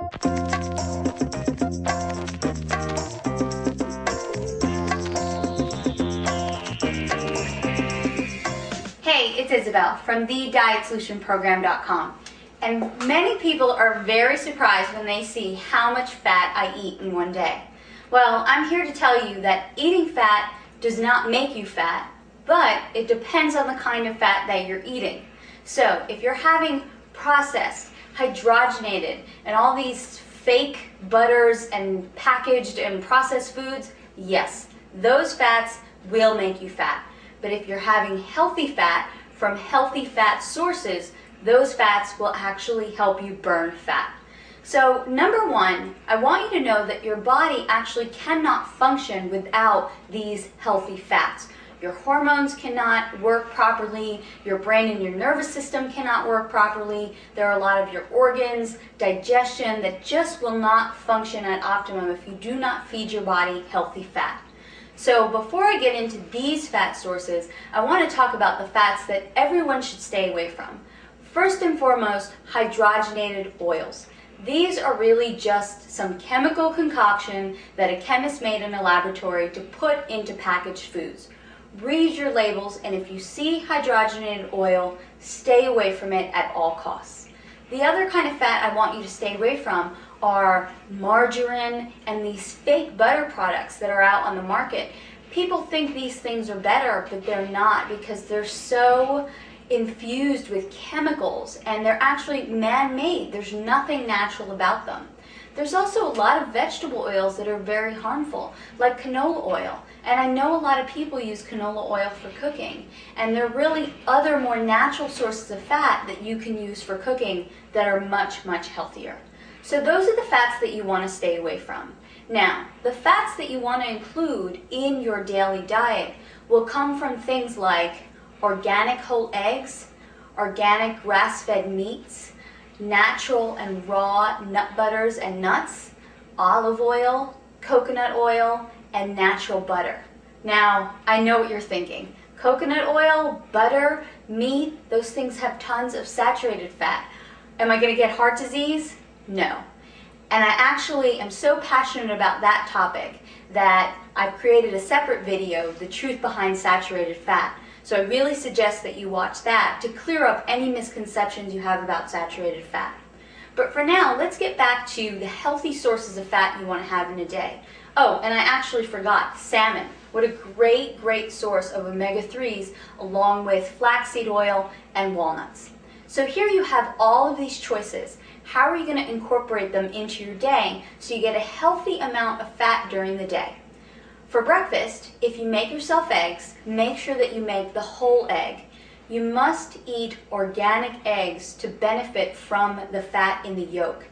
Hey, it's Isabel from Program.flv. And many people are very surprised when they see how much fat I eat in one day. Well, I'm here to tell you that eating fat does not make you fat, but it depends on the kind of fat that you're eating. So if you're having processed, hydrogenated, and all these fake butters and packaged and processed foods, yes, those fats will make you fat. But if you're having healthy fat from healthy fat sources, those fats will actually help you burn fat. So number one, I want you to know that your body actually cannot function without these healthy fats. Your hormones cannot work properly, your brain and your nervous system cannot work properly, there are a lot of your organs, digestion that just will not function at optimum if you do not feed your body healthy fat. So before I get into these fat sources, I want to talk about the fats that everyone should stay away from. First and foremost, hydrogenated oils. These are really just some chemical concoction that a chemist made in a laboratory to put into packaged foods. Read your labels, and if you see hydrogenated oil, stay away from it at all costs. The other kind of fat I want you to stay away from are margarine and these fake butter products that are out on the market. People think these things are better, but they're not, because they're so infused with chemicals and they're actually man-made. There's nothing natural about them. There's also a lot of vegetable oils that are very harmful, like canola oil. And I know a lot of people use canola oil for cooking, and there are really other more natural sources of fat that you can use for cooking that are much, much healthier. So those are the fats that you want to stay away from. Now, the fats that you want to include in your daily diet will come from things like organic whole eggs, organic grass-fed meats, natural and raw nut butters and nuts, olive oil, coconut oil, and natural butter. Now, I know what you're thinking. Coconut oil, butter, meat, those things have tons of saturated fat. Am I going to get heart disease? No. And I actually am so passionate about that topic that I've created a separate video, The Truth Behind Saturated Fat. So I really suggest that you watch that to clear up any misconceptions you have about saturated fat. But for now, let's get back to the healthy sources of fat you want to have in a day. Oh, and I actually forgot, salmon. What a great, great source of omega-3s along with flaxseed oil and walnuts. So here you have all of these choices. How are you going to incorporate them into your day so you get a healthy amount of fat during the day? For breakfast, if you make yourself eggs, make sure that you make the whole egg. You must eat organic eggs to benefit from the fat in the yolk.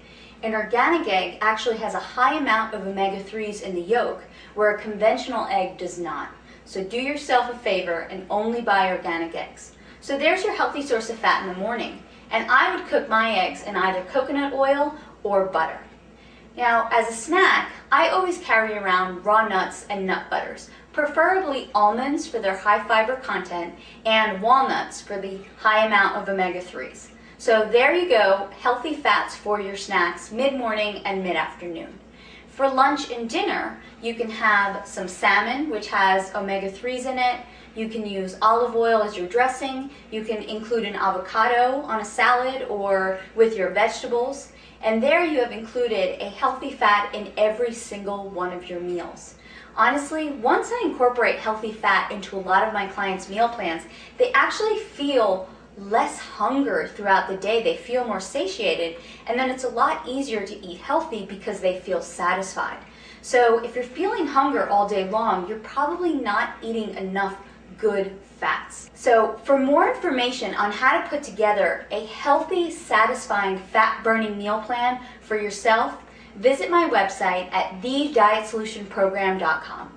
An organic egg actually has a high amount of omega-3s in the yolk, where a conventional egg does not. So do yourself a favor and only buy organic eggs. So there's your healthy source of fat in the morning. And I would cook my eggs in either coconut oil or butter. Now, as a snack, I always carry around raw nuts and nut butters, preferably almonds for their high fiber content and walnuts for the high amount of omega-3s. So there you go, healthy fats for your snacks mid-morning and mid-afternoon. For lunch and dinner, you can have some salmon, which has omega-3s in it. You can use olive oil as your dressing. You can include an avocado on a salad or with your vegetables. And there you have included a healthy fat in every single one of your meals. Honestly, once I incorporate healthy fat into a lot of my clients' meal plans, they actually feel less hunger throughout the day. They feel more satiated, and then it's a lot easier to eat healthy because they feel satisfied. So if you're feeling hunger all day long, you're probably not eating enough good fats. So for more information on how to put together a healthy, satisfying, fat-burning meal plan for yourself, visit my website at thedietsolutionprogram.com.